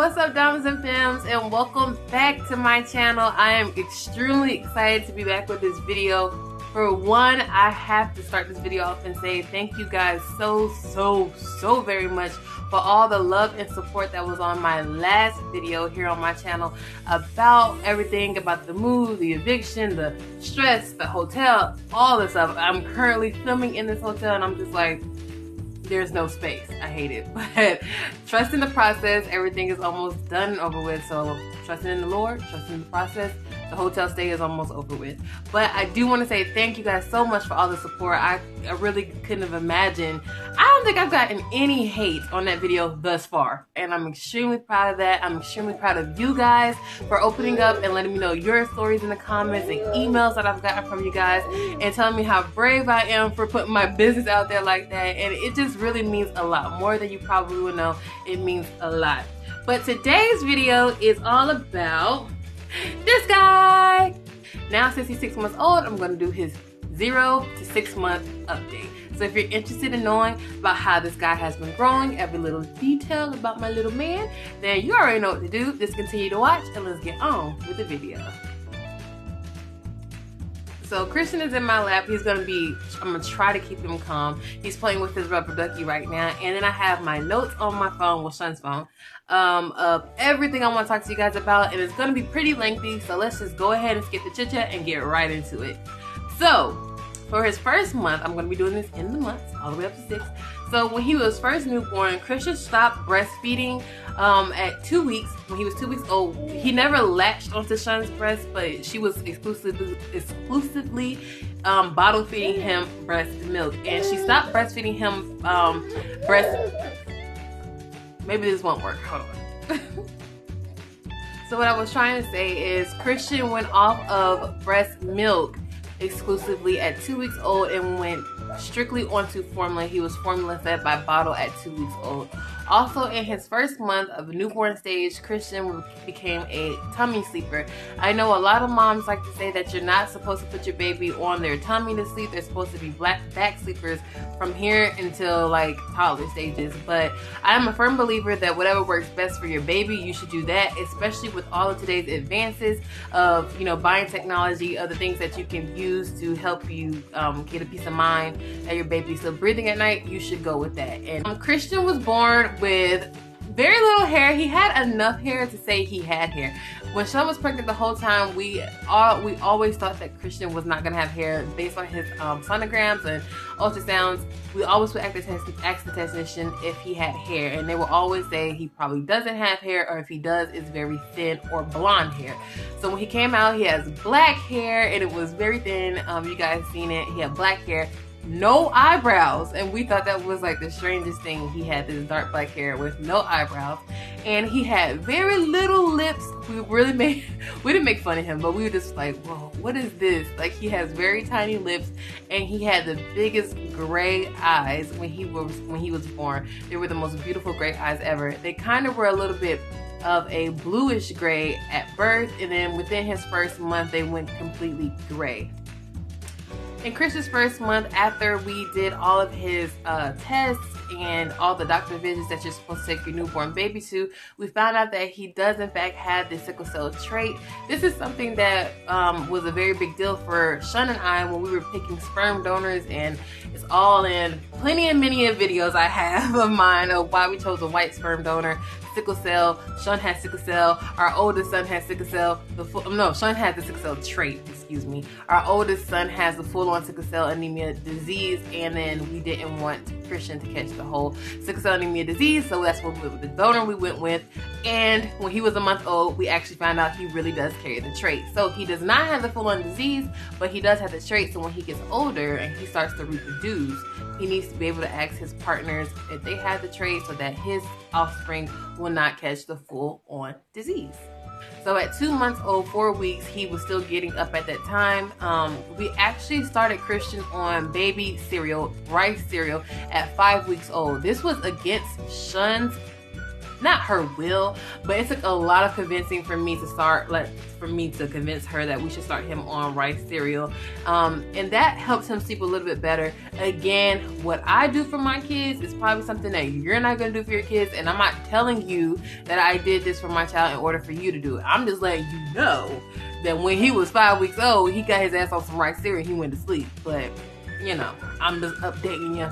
What's up, Diamonds and Femmes, and welcome back to my channel. I am extremely excited to be back with this video. For one, I have to start this video off and say thank you guys so very much for all the love and support that was on my last video here on my channel about everything, about the move, the eviction, the stress, the hotel, all this stuff. I'm currently filming in this hotel and I'm just like, there's no space. I hate it. But trust in the process. Everything is almost done and over with. So trusting in the Lord, trusting in the process. The hotel stay is almost over with. But I do want to say thank you guys so much for all the support. I really couldn't have imagined. I don't think I've gotten any hate on that video thus far. And I'm extremely proud of that. I'm extremely proud of you guys for opening up and letting me know your stories in the comments and emails that I've gotten from you guys and telling me how brave I am for putting my business out there like that. And it just really means a lot more than you probably would know. It means a lot. But today's video is all about this guy. Now since he's 6 months old, I'm going to do his 0 to 6 month update. So if you're interested in knowing about how this guy has been growing, every little detail about my little man, then you already know what to do. Just continue to watch and let's get on with the video. So Christian is in my lap. I'm gonna try to keep him calm. He's playing with his rubber ducky right now. And then I have my notes on my phone, well, Sean's phone, of everything I want to talk to you guys about. And it's gonna be pretty lengthy. So let's just go ahead and skip the chit chat and get right into it. So for his first month, I'm gonna be doing this in the months, all the way up to 6. So when he was first newborn, Christian stopped breastfeeding at 2 weeks. When he was 2 weeks old, he never latched onto Sean's breast, but she was exclusively bottle feeding him breast milk, and she stopped breastfeeding him Maybe this won't work. Hold on. So what I was trying to say is Christian went off of breast milk exclusively at 2 weeks old and went strictly onto formula. He was formula fed by bottle at 2 weeks old. Also, in his first month of newborn stage, Christian became a tummy sleeper. I know a lot of moms like to say that you're not supposed to put your baby on their tummy to sleep. They're supposed to be back sleepers from here until like toddler stages. But I'm a firm believer that whatever works best for your baby, you should do that, especially with all of today's advances of, you know, biotechnology, other things that you can use to help you get a peace of mind that your baby's still breathing at night. You should go with that. And Christian was born with very little hair. He had enough hair to say he had hair. When Sean was pregnant the whole time, we always thought that Christian was not going to have hair based on his sonograms and ultrasounds. We always would ask the technician if he had hair, and they will always say he probably doesn't have hair, or if he does, it's very thin or blonde hair. So when he came out, he has black hair, and it was very thin. You guys seen it. He had black hair, no eyebrows, and we thought that was like the strangest thing. He had this dark black hair with no eyebrows, and he had very little lips. We didn't make fun of him, but we were just like, whoa, what is this? Like, he has very tiny lips, and he had the biggest gray eyes when he was born. They were the most beautiful gray eyes ever. They kind of were a little bit of a bluish gray at birth, and then within his first month they went completely gray. In Chris's first month, after we did all of his tests and all the doctor visits that you're supposed to take your newborn baby to, we found out that he does in fact have the sickle cell trait. This is something that was a very big deal for Sean and I when we were picking sperm donors, and it's all in many videos I have of mine of why we chose a white sperm donor. Sickle cell. Sean has sickle cell. Our oldest son has sickle cell. Sean has the sickle cell trait, excuse me. Our oldest son has the full-on sickle cell anemia disease, and then we didn't want Christian to catch the whole sickle cell anemia disease, so that's what we went with the donor we went with. And when he was a month old, we actually found out he really does carry the trait. So he does not have the full-on disease, but he does have the trait. So when he gets older and he starts to reproduce, he needs to be able to ask his partners if they have the trait so that his offspring will not catch the full-on disease. So at 2 months old, 4 weeks, he was still getting up at that time. We actually started Christian on baby cereal, rice cereal, at 5 weeks old. This was against Sean's not her will, but it took a lot of convincing for me to convince her that we should start him on rice cereal. And that helps him sleep a little bit better. Again, what I do for my kids is probably something that you're not gonna do for your kids, and I'm not telling you that I did this for my child in order for you to do it. I'm just letting you know that when he was 5 weeks old, he got his ass on some rice cereal and he went to sleep. But, you know, I'm just updating you.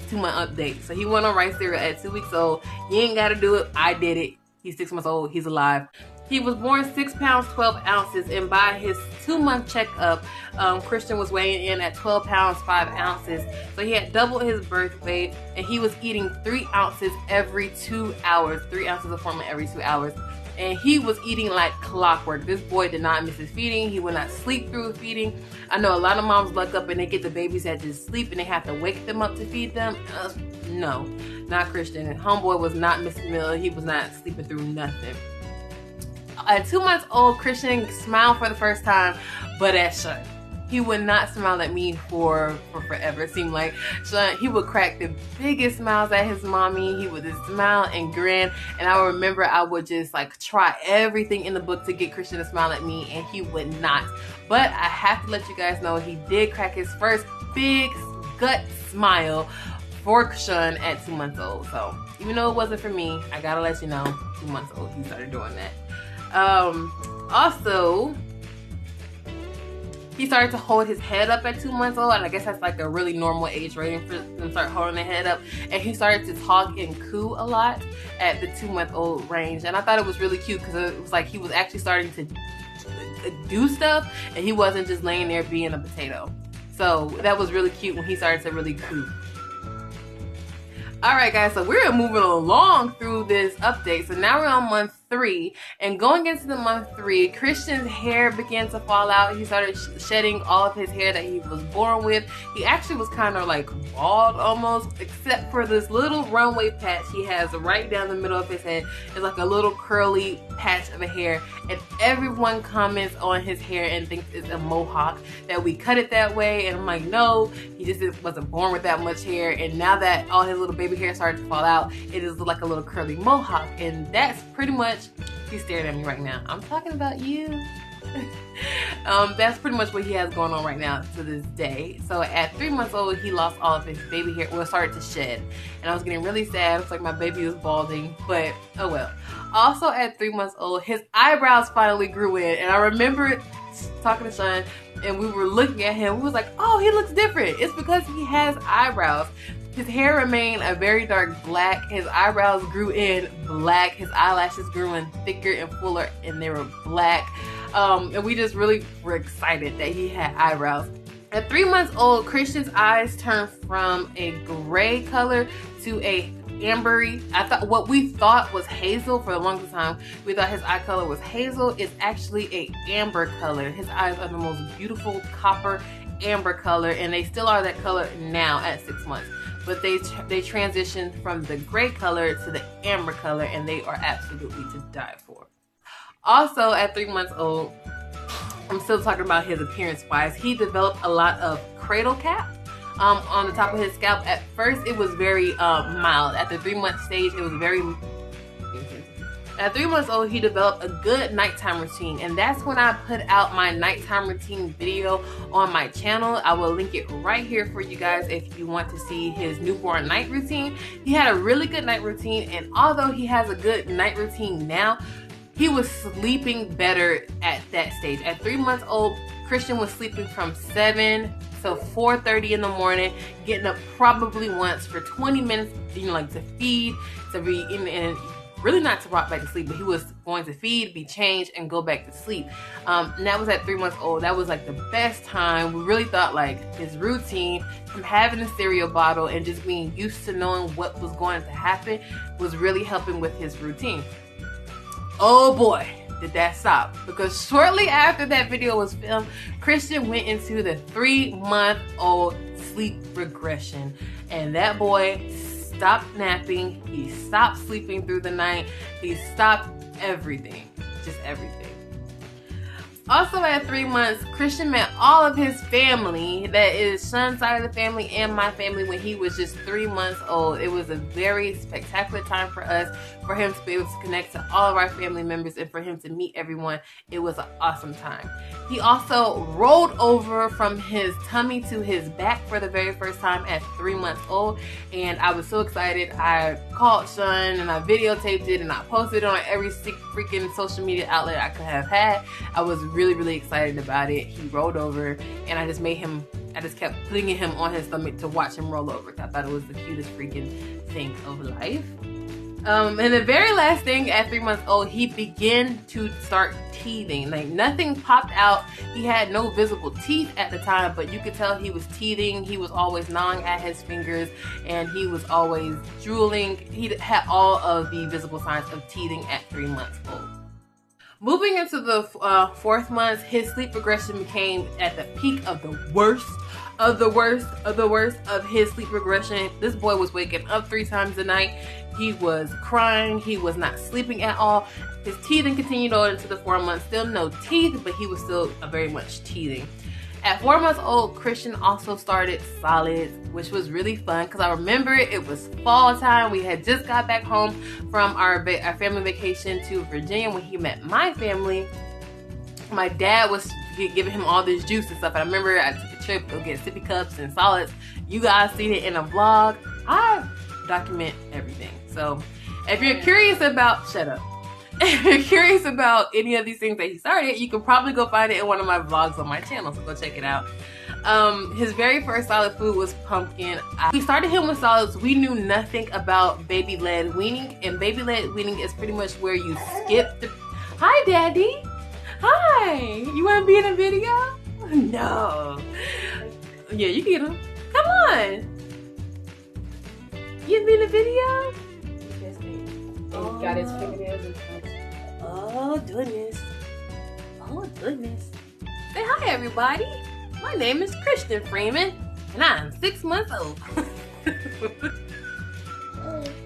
2-month update. So he went on rice cereal at 2 weeks old. You ain't got to do it. I did it. He's 6 months old. He's alive. He was born 6 pounds 12 ounces, and by his 2-month checkup, Christian was weighing in at 12 pounds 5 ounces. So he had doubled his birth weight, and he was eating 3 ounces every 2 hours. 3 ounces of formula every 2 hours. And he was eating like clockwork. This boy did not miss his feeding. He would not sleep through feeding. I know a lot of moms look up and they get the babies that just sleep and they have to wake them up to feed them. No, not Christian. Homeboy was not missing a meal. He was not sleeping through nothing. At 2 months old, Christian smiled for the first time, but at Sean. He would not smile at me for forever. It seemed like Sean, he would crack the biggest smiles at his mommy. He would just smile and grin. And I remember I would just like try everything in the book to get Christian to smile at me, and he would not. But I have to let you guys know he did crack his first big gut smile for Sean at 2 months old. So even though it wasn't for me, I gotta let you know, 2 months old, he started doing that. Also, he started to hold his head up at 2 months old, and I guess that's like a really normal age rating for them to start holding their head up. And he started to talk and coo a lot at the 2 month old range, and I thought it was really cute because it was like he was actually starting to do stuff, and he wasn't just laying there being a potato. So that was really cute when he started to really coo. Alright guys, so we're moving along through this update. So now we're on month 3, and going into the month 3, Christian's hair began to fall out. He started shedding all of his hair that he was born with. He actually was kind of like bald almost, except for this little runway patch he has right down the middle of his head. It's like a little curly patch of a hair, and everyone comments on his hair and thinks it's a mohawk, that we cut it that way. And I'm like, no, he just wasn't born with that much hair, and now that all his little baby hair started to fall out, it is like a little curly mohawk. And that's pretty much, he's staring at me right now, I'm talking about you. That's pretty much what he has going on right now to this day. So at 3 months old, he lost all of his baby hair. Well, it started to shed, and I was getting really sad. It's like my baby was balding, but oh well. Also at 3 months old, his eyebrows finally grew in, and I remember talking to Sean, and we were looking at him. We was like, oh, he looks different. It's because he has eyebrows. His hair remained a very dark black. His eyebrows grew in black. His eyelashes grew in thicker and fuller, and they were black. And we just really were excited that he had eyebrows. At 3 months old, Christian's eyes turned from a gray color to a ambery. What we thought was hazel for the longest time. We thought his eye color was hazel. It's actually a amber color. His eyes are the most beautiful copper amber color, and they still are that color now at 6 months. But they transitioned from the gray color to the amber color, and they are absolutely to die for. Also, at 3 months old, I'm still talking about his appearance wise, he developed a lot of cradle cap on the top of his scalp. At first, it was very mild. At the 3 month stage, it was very... At 3 months old, he developed a good nighttime routine, and that's when I put out my nighttime routine video on my channel. I will link it right here for you guys if you want to see his newborn night routine. He had a really good night routine, and although he has a good night routine now, he was sleeping better at that stage. At 3 months old, Christian was sleeping from 7 to 4:30 in the morning, getting up probably once for 20 minutes, you know, like to feed, to be in, and really not to rock back to sleep, but he was going to feed, be changed, and go back to sleep. And that was at 3 months old. That was like the best time. We really thought like his routine, from having a cereal bottle and just being used to knowing what was going to happen, was really helping with his routine. Oh boy, did that stop. Because shortly after that video was filmed, Christian went into the 3 month old sleep regression. And that boy stopped napping, he stopped sleeping through the night, he stopped everything, just everything. Also at 3 months, Christian met all of his family, that is Sean's side of the family and my family, when he was just 3 months old. It was a very spectacular time for us, for him to be able to connect to all of our family members and for him to meet everyone. It was an awesome time. He also rolled over from his tummy to his back for the very first time at 3 months old, and I was so excited. I called Sean and I videotaped it and I posted it on every freaking social media outlet I could have had. I was really excited about it. He rolled over and I just kept putting him on his stomach to watch him roll over. I thought it was the cutest freaking thing of life. And the very last thing, at 3 months old, he began to start teething. Like, nothing popped out. He had no visible teeth at the time, but you could tell he was teething. He was always gnawing at his fingers and he was always drooling. He had all of the visible signs of teething at 3 months old. Moving into the 4th month, his sleep regression became at the peak of the worst of his sleep regression. This boy was waking up 3 times a night. He was crying. He was not sleeping at all. His teething continued on into the 4 months. Still no teeth, but he was still very much teething. At 4 months old, Christian also started solids, which was really fun because I remember it was fall time. We had just got back home from our family vacation to Virginia when he met my family. My dad was giving him all this juice and stuff. And I remember I took a trip to go get sippy cups and solids. You guys seen it in a vlog. I document everything. So if you're curious about, shut up. If you're curious about any of these things that he started, you can probably go find it in one of my vlogs on my channel, so go check it out. His very first solid food was pumpkin. We started him with solids. We knew nothing about baby-led weaning, and baby-led weaning is pretty much where you skip the... Hi, Daddy. Hi. You want to be in a video? No. Yeah, you get him. Come on. You be in a video? Oh. Got his fingernails and stuff. Oh goodness. Oh goodness. Say hi everybody. My name is Christian Freeman and I'm 6 months old.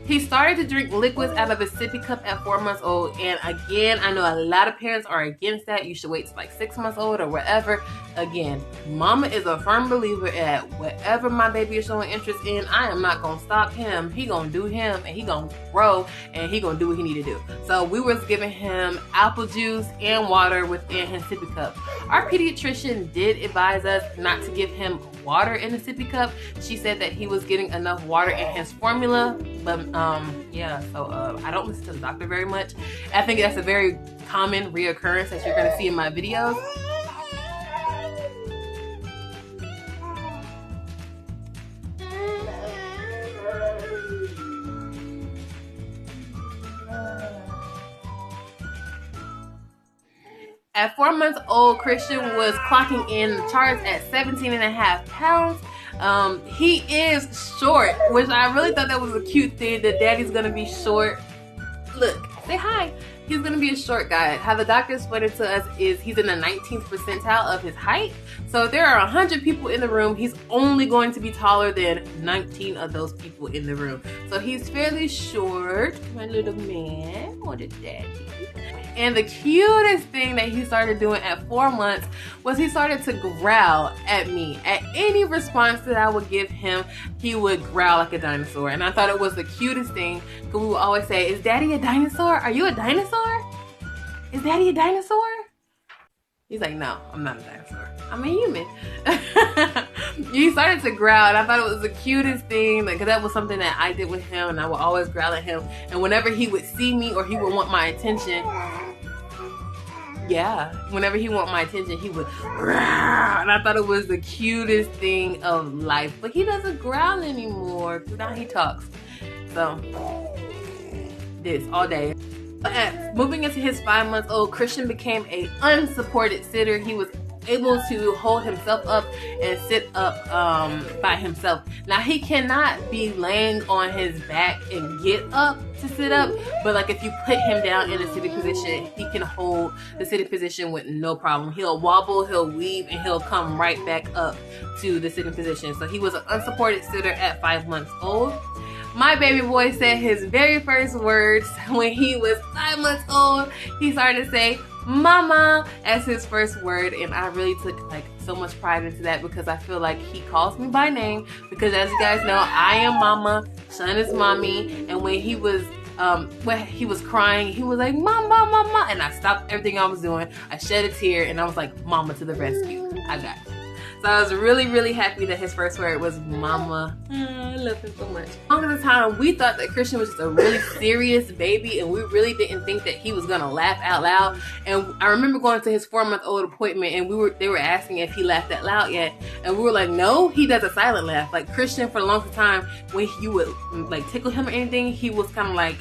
He started to drink liquids out of a sippy cup at 4 months old, and again, I know a lot of parents are against that. You should wait till like 6 months old or whatever. Again, mama is a firm believer at whatever my baby is showing interest in, I am not gonna stop him. He gonna do him and he gonna grow and he gonna do what he need to do. So we was giving him apple juice and water within his sippy cup. Our pediatrician did advise us not to give him water in the sippy cup. She said that he was getting enough water in his formula, but yeah, so I don't listen to the doctor very much. I think that's a very common reoccurrence that you're gonna see in my videos. At 4 months old, Christian was clocking in the charts at 17.5 pounds. He is short, which I really thought that was a cute thing, that daddy's gonna be short. Look, say hi. He's gonna be a short guy. How the doctor explained it to us is he's in the 19th percentile of his height. So if there are 100 people in the room, he's only going to be taller than 19 of those people in the room. So he's fairly short, my little man. What a daddy. And the cutest thing that he started doing at 4 months was he started to growl at me. At any response that I would give him, he would growl like a dinosaur. And I thought it was the cutest thing, because we would always say, is daddy a dinosaur? Are you a dinosaur? Is daddy a dinosaur? He's like, no, I'm not a dinosaur. I'm a human. He started to growl, and I thought it was the cutest thing, because that was something that I did with him, and I would always growl at him. And whenever he would see me or he would want my attention, yeah, whenever he want my attention, he would growl, and I thought it was the cutest thing of life. But he doesn't growl anymore, because now he talks. So, this all day. Moving into his 5 months old, Christian became a unsupported sitter. He was able to hold himself up and sit up by himself. Now he cannot be laying on his back and get up to sit up, but like if you put him down in a sitting position, he can hold the sitting position with no problem. He'll wobble, he'll weave, and he'll come right back up to the sitting position. So he was an unsupported sitter at 5 months old. My baby boy said his very first words when he was 5 months old. He started to say, mama as his first word, and I really took like so much pride into that because I feel like he calls me by name, because as you guys know, I am mama, Sean is mommy. And when he was crying, he was like, mama, mama, and I stopped everything I was doing, I shed a tear, and I was like, mama to the rescue, I got you. So I was really, really happy that his first word was mama. I love him so much. Long at the time, we thought that Christian was just a really serious baby, and we really didn't think that he was gonna laugh out loud. And I remember going to his 4-month-old appointment, and they were asking if he laughed out loud yet, and we were like, no, he does a silent laugh. Like Christian, for the longest time, when you would like tickle him or anything, he was kind of like,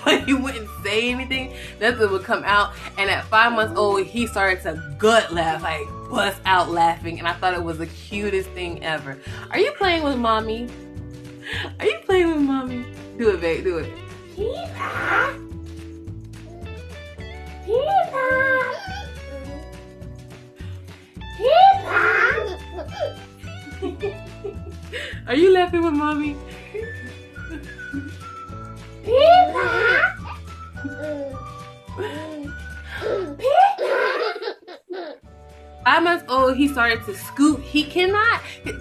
but he wouldn't say anything, nothing would come out. And at 5 months old, he started to gut laugh, like bust out laughing, and I thought it was the cutest thing ever. Are you playing with mommy? Are you playing with mommy? Do it, babe, do it. Peepa! Peepa! Peepa! Are you laughing with mommy? Peepa! Peepa! 5 months old, he started to scoot.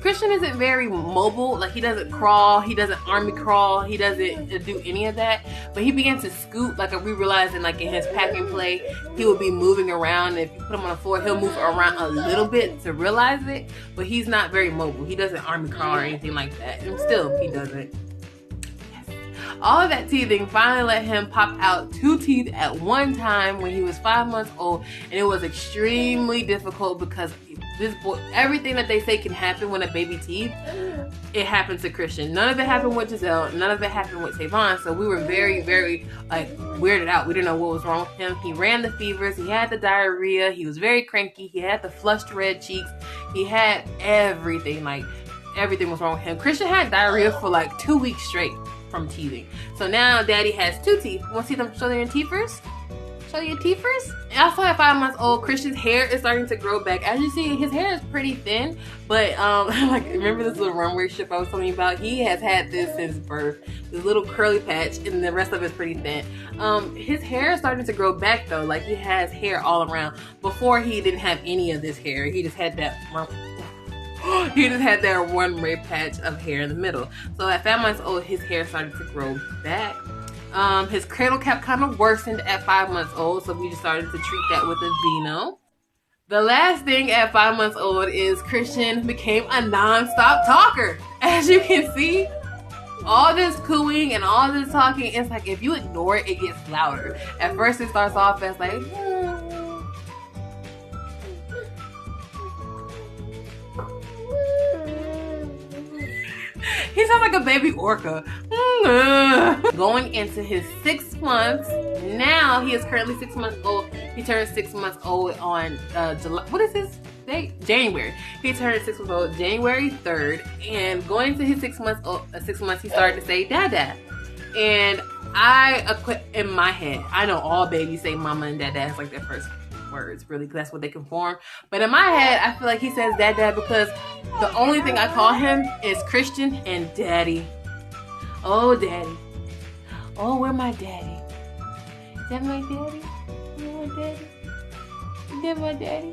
Christian isn't very mobile. Like, he doesn't crawl, he doesn't army crawl, he doesn't do any of that. But he began to scoot, like we realized in his pack and play, he would be moving around. And if you put him on the floor, he'll move around a little bit to realize it. But he's not very mobile. He doesn't army crawl or anything like that. And still, he doesn't. All of that teething finally let him pop out 2 teeth at one time when he was 5 months old, and it was extremely difficult because this boy, everything that they say can happen when a baby teeth, it happened to Christian. None of it happened with Giselle, none of it happened with Tavon, so we were very, very like weirded out. We didn't know what was wrong with him. He ran the fevers, he had the diarrhea, he was very cranky, he had the flushed red cheeks, he had everything, like everything was wrong with him. Christian had diarrhea for like 2 weeks straight from teething. So now daddy has 2 teeth. Want to see them? Show your teeth first? Show your teeth first? And also at 5 months old, Christian's hair is starting to grow back. As you see, his hair is pretty thin, but like, remember this little runway strip I was telling you about? He has had this since birth. This little curly patch, and the rest of it's pretty thin. His hair is starting to grow back though. Like, he has hair all around. Before, he didn't have any of this hair. He just had that one ray patch of hair in the middle. So at 5 months old, his hair started to grow back. His cradle cap kind of worsened at 5 months old, so we just started to treat that with a Vino. The last thing at 5 months old is Christian became a non-stop talker. As you can see, all this cooing and all this talking, it's like if you ignore it, it gets louder. At first it starts off as like, he sounds like a baby orca. Going into his 6 months, now he is currently 6 months old. He turned 6 months old on July. What is his date? January. He turned 6 months old January 3rd, and going into his 6 months old, 6 months, he started to say dada. And in my head, I know all babies say mama and dada as like their first words, really, because that's what they can form. But in my head, I feel like he says dad because the only thing I call him is Christian and daddy. Oh, daddy. Oh, where my daddy? Is that my daddy? Where my daddy? Is that my daddy?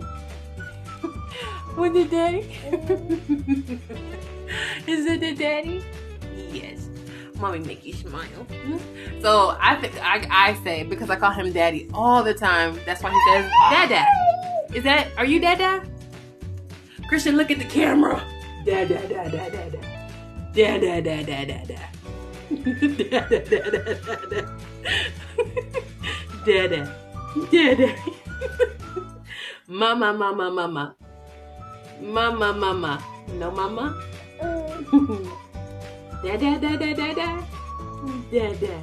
Where's the daddy? Is it the daddy? Yes. Mommy make you smile. So I think I say, because I call him daddy all the time, that's why he says dada. Are you dada? Christian, look at the camera. Dada, dada, dada. Dada, dada, dada. Dada, dada, dada. Dada, dada. Mama, mama, mama. Mama, mama. No mama? Dada, dada, dada. Dada.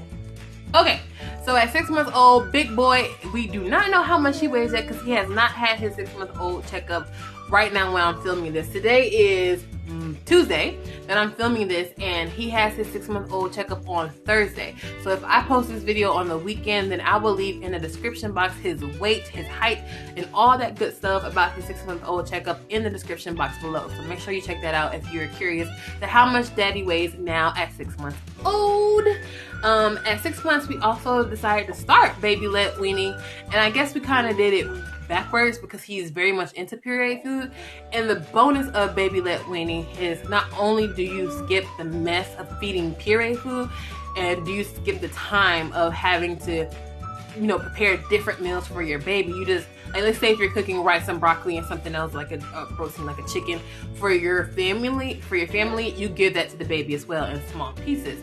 Okay, so at 6 months old, big boy, we do not know how much he weighs yet because he has not had his 6 month old checkup right now when I'm filming this. Today is Tuesday that I'm filming this, and he has his 6-month-old checkup on Thursday. So if I post this video on the weekend, then I will leave in the description box his weight, his height, and all that good stuff about his 6-month-old checkup in the description box below. So make sure you check that out if you're curious to how much daddy weighs now at 6 months old. At 6 months, we also decided to start baby-led weaning, and I guess we kind of did it backwards because he's very much into pureed food. And the bonus of baby-led weaning is not only do you skip the mess of feeding pureed food, and do you skip the time of having to, you know, prepare different meals for your baby. You just, like, let's say if you're cooking rice and broccoli and something else like a protein, like a chicken for your family, you give that to the baby as well in small pieces.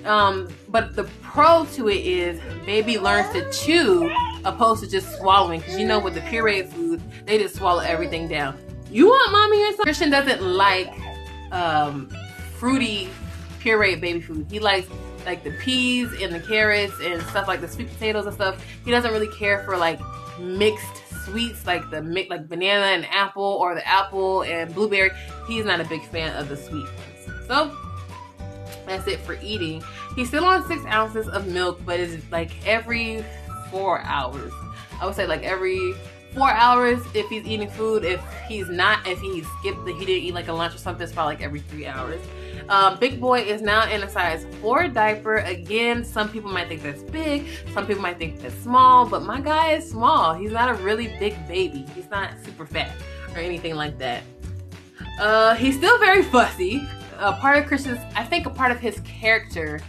But the pro to it is baby learns to chew opposed to just swallowing, because you know with the pureed food, they just swallow everything down. You want mommy or something? Christian doesn't like fruity pureed baby food. He likes like the peas and the carrots and stuff, like the sweet potatoes and stuff. He doesn't really care for like mixed sweets, like like banana and apple, or the apple and blueberry. He's not a big fan of the sweet ones. So that's it for eating. He's still on 6 ounces of milk, but it's like every 4 hours. I would say like every 4 hours if he's eating food. If he skipped he didn't eat like a lunch or something, it's probably like every 3 hours. Big boy is now in a size 4 diaper. Again, some people might think that's big, some people might think that's small, but my guy is small. He's not a really big baby. He's not super fat or anything like that. He's still very fussy. Part of Christian's, I think a part of his character,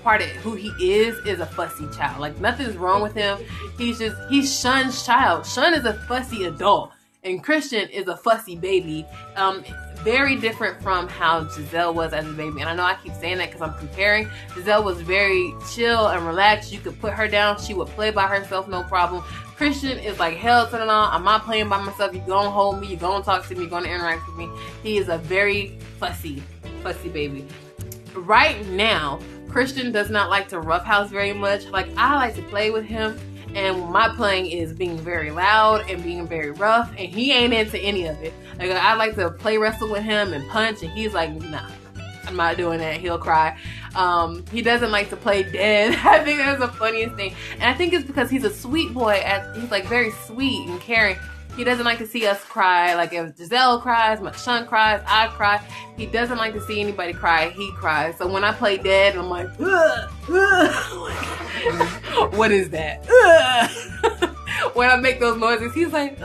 part of who he is a fussy child. Like, nothing's wrong with him. He's Shun's child. Shun is a fussy adult, and Christian is a fussy baby. Very different from how Giselle was as a baby. And I know I keep saying that because I'm comparing. Giselle was very chill and relaxed. You could put her down, she would play by herself, no problem. Christian is like, hell to the no, I'm not playing by myself. You're gonna hold me, you're gonna talk to me, you're gonna interact with me. He is a very fussy baby. Right now, Christian does not like to roughhouse very much. Like, I like to play with him, and my playing is being very loud and being very rough, and he ain't into any of it. Like, I like to play wrestle with him and punch, and he's like, nah, I'm not doing that. He'll cry. He doesn't like to play dead. I think that's the funniest thing. And I think it's because he's a sweet boy. He's like very sweet and caring. He doesn't like to see us cry. Like, if Giselle cries, my son cries, I cry. He doesn't like to see anybody cry. He cries. So when I play dead, I'm like, what is that? When I make those noises, he's like,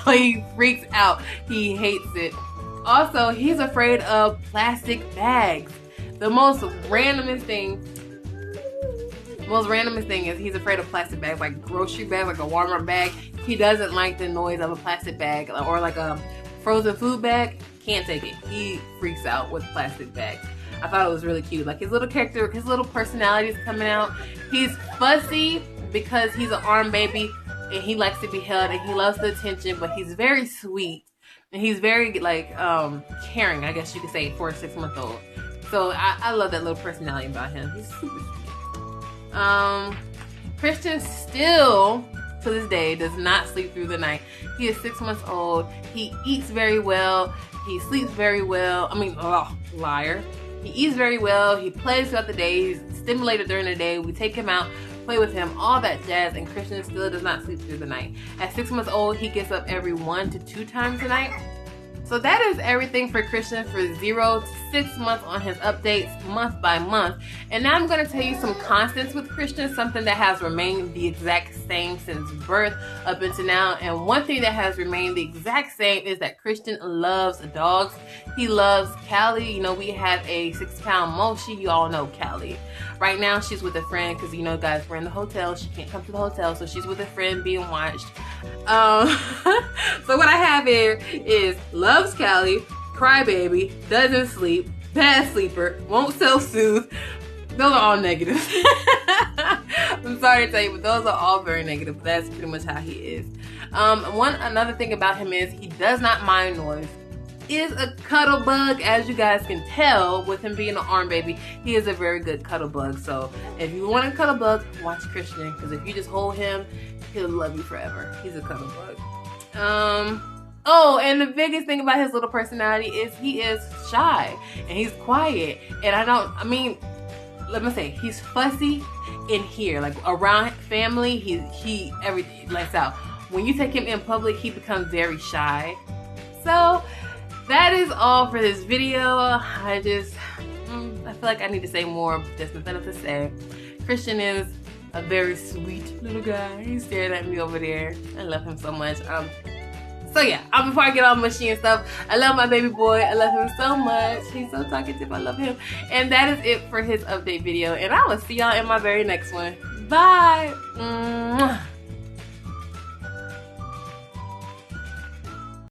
he freaks out. He hates it. Also, he's afraid of plastic bags. The most randomest thing is he's afraid of plastic bags, like grocery bags, like a Walmart bag. He doesn't like the noise of a plastic bag, or like a frozen food bag. Can't take it. He freaks out with plastic bags. I thought it was really cute. Like, his little character, his little personality is coming out. He's fussy because he's an arm baby and he likes to be held and he loves the attention, but he's very sweet and he's very like caring, I guess you could say, for a 6-month-old. So I love that little personality about him. He's super sweet. Christian still, to this day, does not sleep through the night. He is 6 months old. He eats very well. He sleeps very well. Liar. He eats very well. He plays throughout the day. He's stimulated during the day. We take him out, play with him, all that jazz, and Christian still does not sleep through the night. At 6 months old, he gets up every 1 to 2 times a night. So that is everything for Christian for 0 to 6 months on his updates month by month. And now I'm going to tell you some constants with Christian, something that has remained the exact same since birth up until now. And one thing that has remained the exact same is that Christian loves dogs. He loves Callie. You know, we have a 6-pound Moshi. You all know Callie. Right now, she's with a friend because, you know, guys, we're in the hotel. She can't come to the hotel, so she's with a friend being watched. So what I have here is loves Callie, crybaby, doesn't sleep, bad sleeper, won't self-soothe. Those are all negative. I'm sorry to tell you, but those are all very negative. But that's pretty much how he is. Another thing about him is he does not mind noise. Is a cuddle bug, as you guys can tell with him being an arm baby. He is a very good cuddle bug. So if you want a cuddle bug, watch Christian, because if you just hold him, he'll love you forever. He's a cuddle bug. Oh, and the biggest thing about his little personality is he is shy and he's quiet. And let me say, he's fussy in here, like around family. He everything lets out. When you take him in public, he becomes very shy. So that is all for this video. I feel like I need to say more, but there's nothing else to say. Christian is a very sweet little guy. He's staring at me over there. I love him so much. So yeah, before I get all mushy and stuff, I love my baby boy. I love him so much. He's so talkative. I love him. And that is it for his update video. And I will see y'all in my very next one. Bye. Mwah.